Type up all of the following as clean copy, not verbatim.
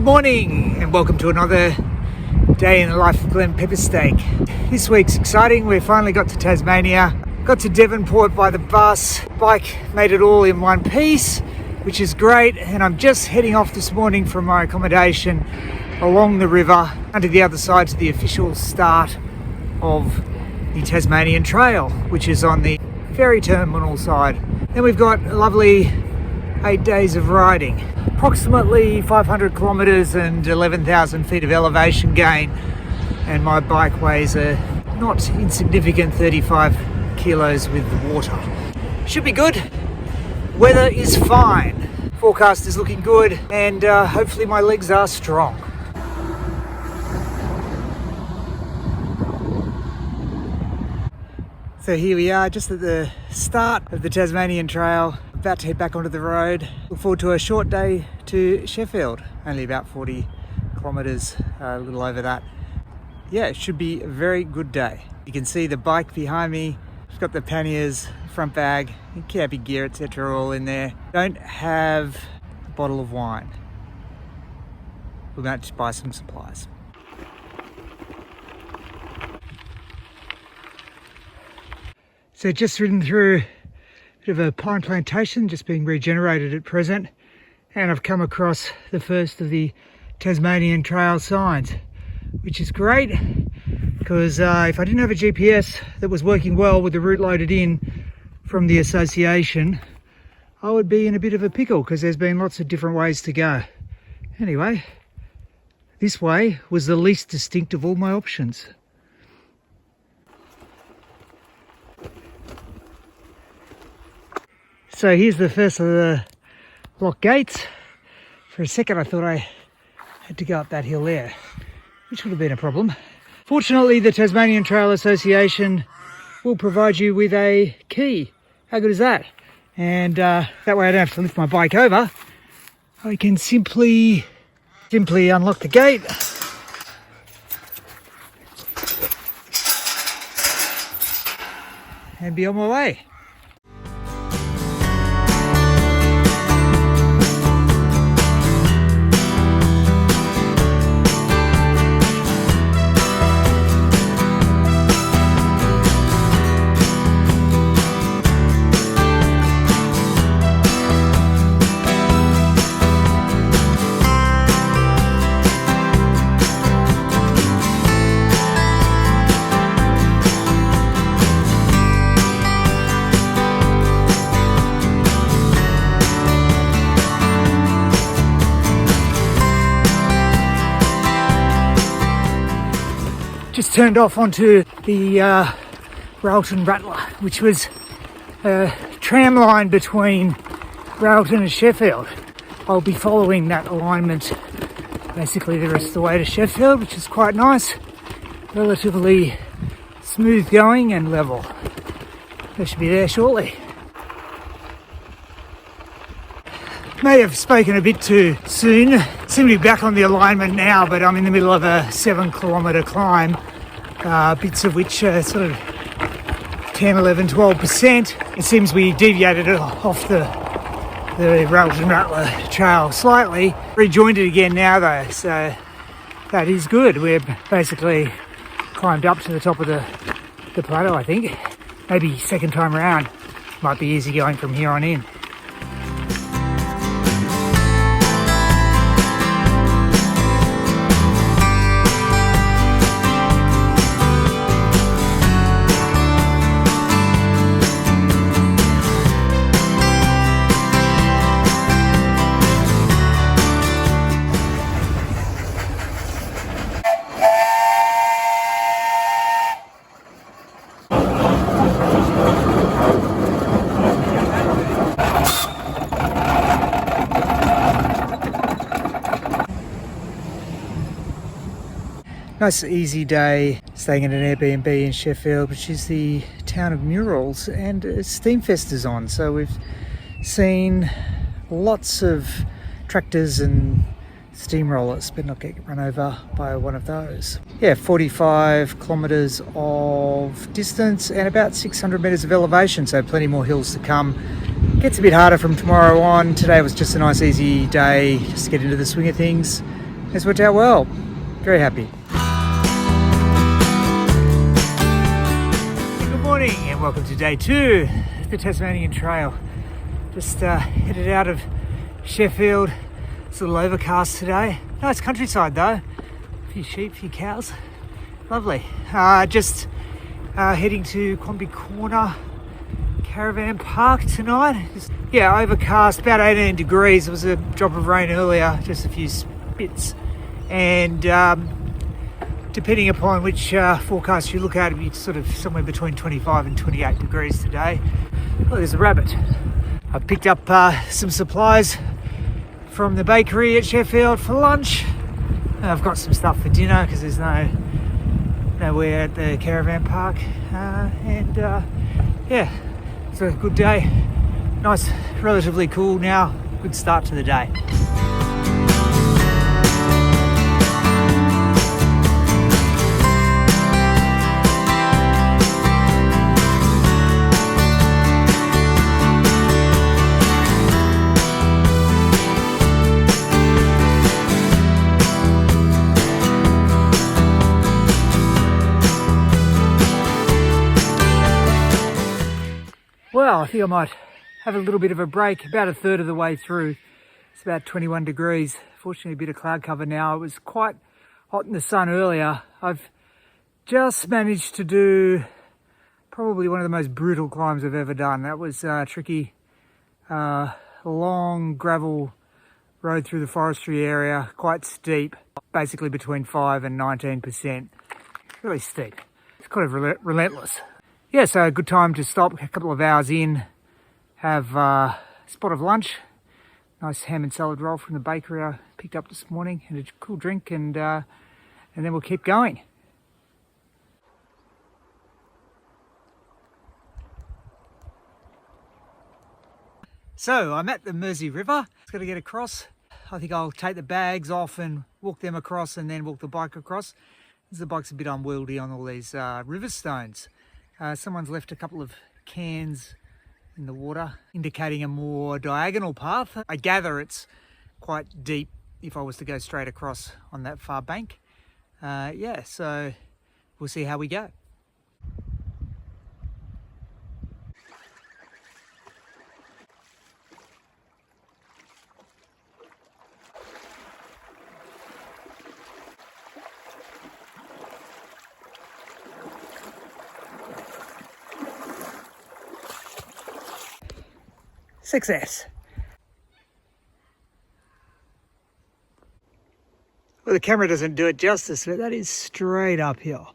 Good morning and welcome to another day in the life of Glenn Peppersteak. This week's exciting. We finally got to Tasmania, got to Devonport by the bus. Bike made it all in one piece, which is great, and I'm just heading off this morning from my accommodation along the river onto the other side to the official start of the Tasmanian Trail, which is on the ferry terminal side. Then we've got a lovely 8 days of riding, approximately 500 kilometers and 11,000 feet of elevation gain, and my bike weighs a not insignificant 35 kilos with the water. Should be good. Weather is fine. Forecast is looking good, and hopefully my legs are strong. So here we are, just at the start of the Tasmanian Trail, about to head back onto the road. Look forward to a short day to Sheffield, only about 40 kilometres, a little over that. Yeah, it should be a very good day. You can see the bike behind me. It's got the panniers, front bag, camping gear, etc. all in there. Don't have a bottle of wine. We're going to buy some supplies. So just ridden through a bit of a pine plantation, just being regenerated at present, and I've come across the first of the Tasmanian Trail signs, which is great because if I didn't have a GPS that was working well with the route loaded in from the association, I would be in a bit of a pickle because there's been lots of different ways to go. Anyway, this way was the least distinct of all my options. So here's the first of the lock gates. For a second I thought I had to go up that hill there, which would have been a problem. Fortunately, the Tasmanian Trail Association will provide you with a key. How good is that? And that way I don't have to lift my bike over. I can simply unlock the gate. And be on my way. Just turned off onto the Railton Rattler, which was a tram line between Railton and Sheffield. I'll be following that alignment basically the rest of the way to Sheffield, which is quite nice, relatively smooth going and level. I should be there shortly. May have spoken a bit too soon. Seem to be back on the alignment now, but I'm in the middle of a 7-kilometre climb, bits of which are sort of 10, 11, 12%. It seems we deviated off the Railton Rattler trail slightly. Rejoined it again now though, so that is good. We're basically climbed up to the top of the plateau, I think. Maybe second time around. Might be easy going from here on in. Nice easy day staying in an Airbnb in Sheffield, which is the town of murals, and Steamfest is on, so we've seen lots of tractors and steamrollers, but not get run over by one of those. Yeah, 45 kilometres of distance and about 600 metres of elevation, so plenty more hills to come. Gets a bit harder from tomorrow on. Today was just a nice easy day, just to get into the swing of things. It's worked out well. Very happy. Good morning and welcome to day 2 of the Tasmanian Trail. Just headed out of Sheffield. It's a little overcast today. Nice countryside though. A few sheep, a few cows. Lovely. Just heading to Quamby Corner Caravan Park tonight. Overcast, about 18 degrees. There was a drop of rain earlier, just a few spits. And depending upon which forecast you look at, it'll be sort of somewhere between 25 and 28 degrees today. Oh, there's a rabbit. I've picked up some supplies from the bakery at Sheffield for lunch. I've got some stuff for dinner because there's nowhere at the caravan park. It's a good day. Nice, relatively cool now. Good start to the day. Well, I think I might have a little bit of a break, about a third of the way through. It's about 21 degrees. Fortunately, a bit of cloud cover now. It was quite hot in the sun earlier. I've just managed to do probably one of the most brutal climbs I've ever done. That was tricky. Long gravel road through the forestry area, quite steep, basically between 5 and 19%. Really steep. It's kind of relentless. Yeah, so a good time to stop, a couple of hours in, have a spot of lunch. Nice ham and salad roll from the bakery I picked up this morning, and a cool drink, and then we'll keep going. So I'm at the Mersey River. It's got to get across. I think I'll take the bags off and walk them across and then walk the bike across. The bike's a bit unwieldy on all these river stones. Someone's left a couple of cans in the water, indicating a more diagonal path. I gather it's quite deep if I was to go straight across on that far bank. So we'll see how we go. Success. Well, the camera doesn't do it justice, but that is straight uphill.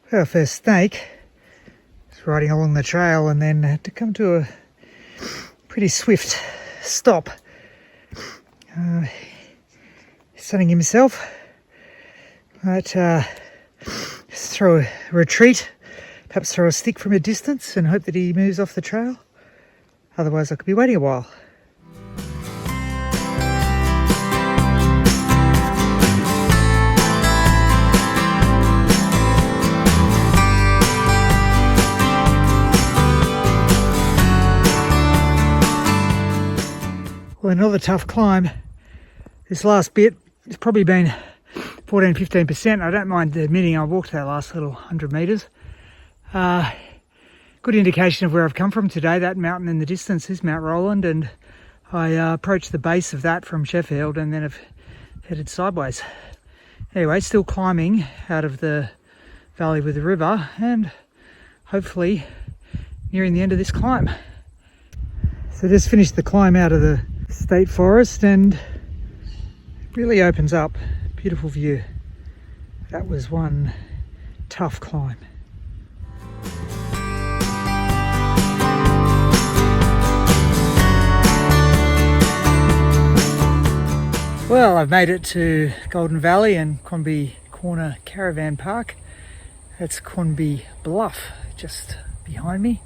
Our first snake is riding along the trail and then had to come to a pretty swift stop. Sunning himself. Might throw a retreat, perhaps throw a stick from a distance and hope that he moves off the trail. Otherwise I could be waiting a while. Well, another tough climb. This last bit has probably been 14-15%. I don't mind admitting I walked that last little 100 metres. Good indication of where I've come from today. That mountain in the distance is Mount Roland, and I approached the base of that from Sheffield and then have headed sideways. Anyway, still climbing out of the valley with the river and hopefully nearing the end of this climb. So just finished the climb out of the state forest and it really opens up. Beautiful view. That was one tough climb. Well, I've made it to Golden Valley and Quanby Corner Caravan Park. That's Quanby Bluff just behind me.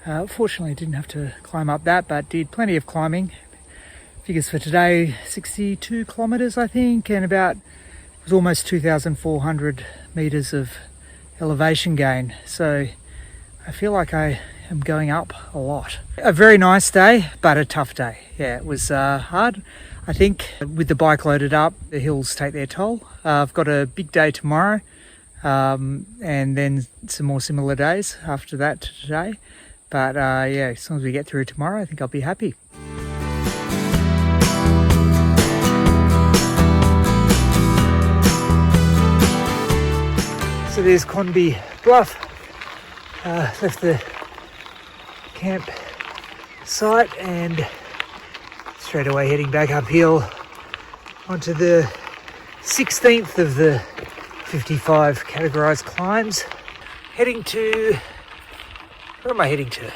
Fortunately, I didn't have to climb up that, but did plenty of climbing. Figures for today, 62 kilometres I think, and it was almost 2,400 metres of elevation gain. So I feel like I am going up a lot. A very nice day, but a tough day. Yeah, it was hard. I think with the bike loaded up, the hills take their toll. I've got a big day tomorrow, and then some more similar days after that to today. But yeah, as long as we get through tomorrow, I think I'll be happy. So there's Quanby Bluff. Left the camp site and straight away heading back uphill onto the 16th of the 55 categorised climbs. Heading to, where am I heading to?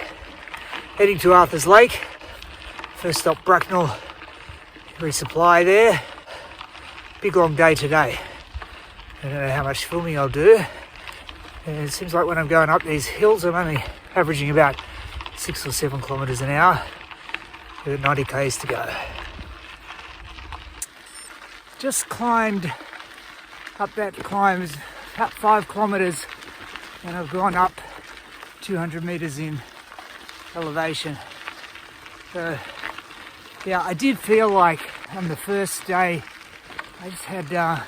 Heading to Arthur's Lake. First stop Bracknell, resupply there. Big long day today. I don't know how much filming I'll do. And it seems like when I'm going up these hills, I'm only averaging about 6 or 7 kilometres an hour. We've got 90 k's to go. Just climbed up that climb, about 5 kilometres, and I've gone up 200 metres in elevation. So yeah, I did feel like on the first day I just had the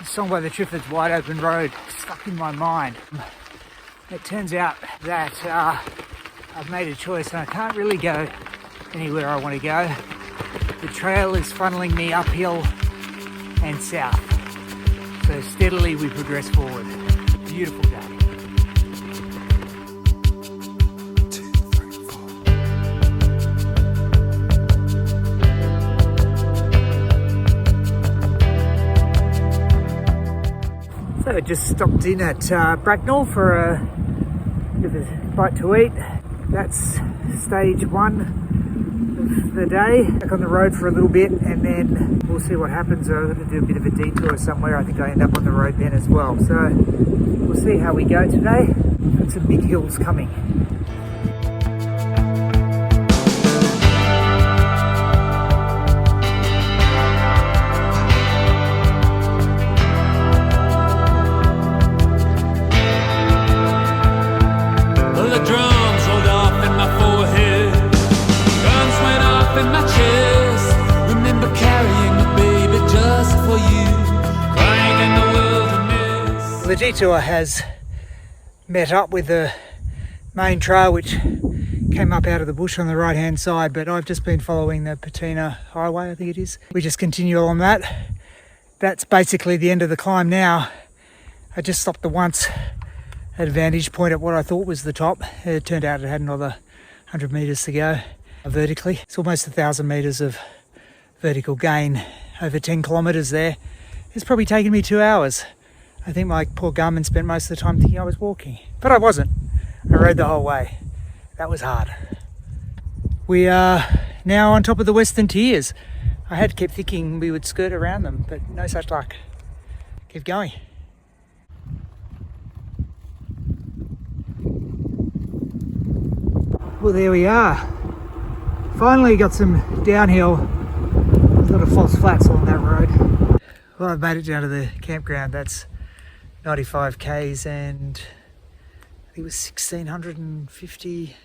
song by the Triffids, Wide Open Road, stuck in my mind. It turns out that I've made a choice and I can't really go anywhere I want to go. The trail is funneling me uphill and south. So steadily we progress forward. Beautiful day. 2, 3, 4. So I just stopped in at Bracknell for a bit of a bite to eat. That's stage 1 of the day. Back on the road for a little bit and then we'll see what happens. I'm going to do a bit of a detour somewhere. I think I end up on the road then as well. So we'll see how we go today. Got some big hills coming. The detour has met up with the main trail which came up out of the bush on the right hand side, but I've just been following the Patina Highway, I think it is. We just continue on that. That's basically the end of the climb now. I just stopped the once at a vantage point at what I thought was the top. It turned out it had another 100 metres to go vertically. It's almost 1,000 metres of vertical gain over 10 kilometres there. It's probably taken me 2 hours. I think my poor Garmin spent most of the time thinking I was walking, but I wasn't. I rode the whole way. That was hard. We are now on top of the Western Tiers. I had kept thinking we would skirt around them, but no such luck. Keep going. Well, there we are. Finally got some downhill. There's a lot of false flats along that road. Well, I've made it down to the campground. That's 95 k's and I think it was 1,650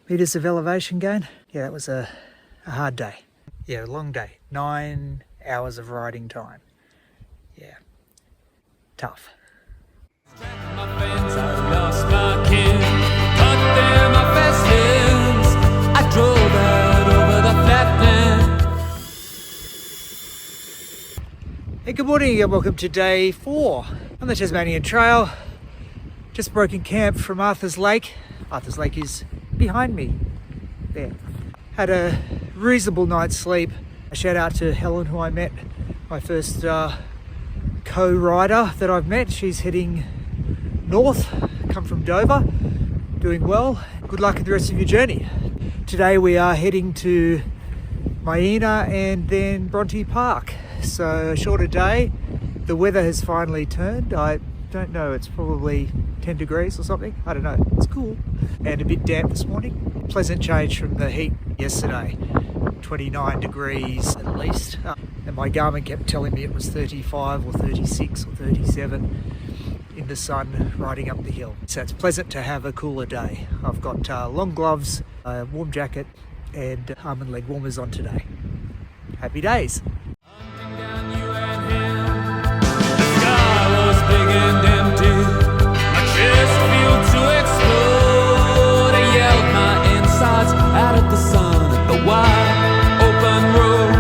metres of elevation gain. Yeah, that was a hard day. Yeah, a long day. 9 hours of riding time. Yeah, tough. Hey, good morning and welcome to day 4 on the Tasmanian Trail. Just broken camp from Arthur's Lake. Arthur's Lake is behind me there. Had a reasonable night's sleep. A shout out to Helen, who I met, my first co-rider that I've met. She's heading north, come from Dover, doing well. Good luck with the rest of your journey. Today we are heading to Maina and then Bronte Park. So a shorter day. The weather has finally turned. I don't know, it's probably 10 degrees or something. I don't know, it's cool. And a bit damp this morning. Pleasant change from the heat yesterday. 29 degrees at least. And my Garmin kept telling me it was 35 or 36 or 37 in the sun riding up the hill. So it's pleasant to have a cooler day. I've got long gloves, a warm jacket and arm and leg warmers on today. Happy days. Big and empty, my chest felt to explode. I yelled my insides out at the sun at the wide open road.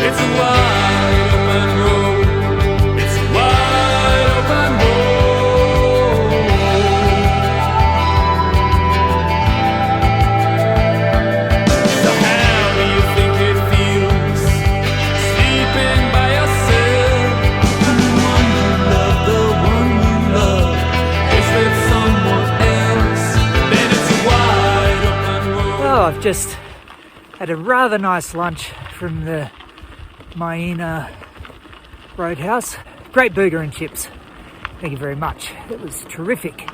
It's a wide open road. It's a wide open road. So how do you think it feels sleeping by yourself? I've just had a rather nice lunch from the Maina Roadhouse. Great burger and chips. Thank you very much. It was terrific.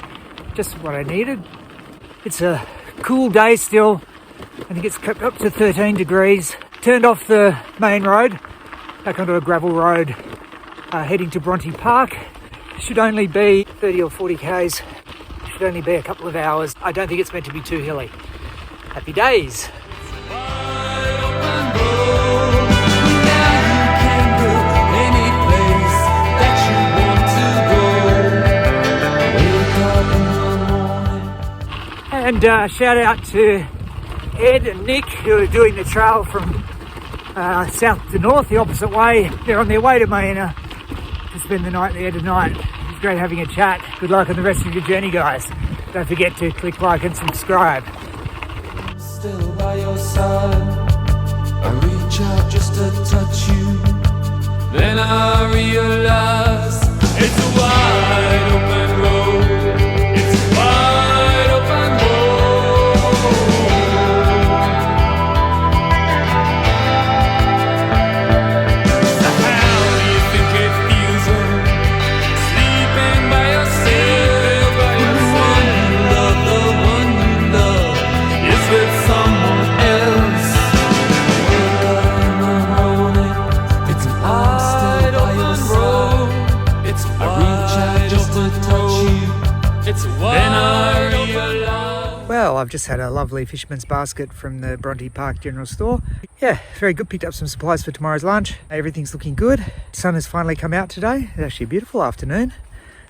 Just what I needed. It's a cool day still. I think it's kept up to 13 degrees. Turned off the main road, back onto a gravel road, heading to Bronte Park. Should only be 30 or 40 k's. Should only be a couple of hours. I don't think it's meant to be too hilly. Happy days. And shout out to Ed and Nick who are doing the trail from south to north, the opposite way. They're on their way to Maina to spend the night there tonight. It's great having a chat. Good luck on the rest of your journey, guys. Don't forget to click like and subscribe. Still by your side, I reach out just to touch you. Then I realize it's a wide open road. It's a wide open road. So how do you think it feels sleeping by yourself? When you love the one you love is with someone else. It's an wide open road. It's a wide open road. It's a wide open road. Well, I've just had a lovely fisherman's basket from the Bronte Park General Store. Yeah, very good. Picked up some supplies for tomorrow's lunch. Everything's looking good. The sun has finally come out today. It's actually a beautiful afternoon.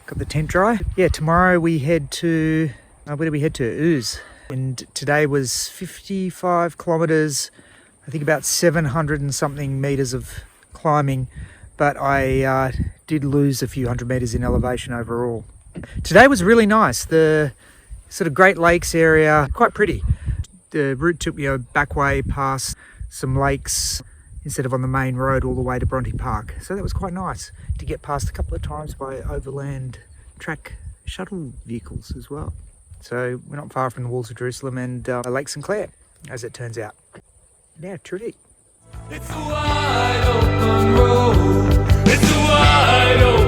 Got the tent dry. Yeah, tomorrow we head to, where do we head to? Ooze. And today was 55 kilometers, I think about 700 and something meters of climbing, but I did lose a few hundred meters in elevation overall. Today was really nice. The sort of Great Lakes area, quite pretty. The route took me a back way past some lakes instead of on the main road all the way to Bronte Park. So that was quite nice to get past a couple of times by overland track shuttle vehicles as well. So we're not far from the walls of Jerusalem and Lake St. Clair, as it turns out. Yeah, terrific. It's a wide open road. It's a wide open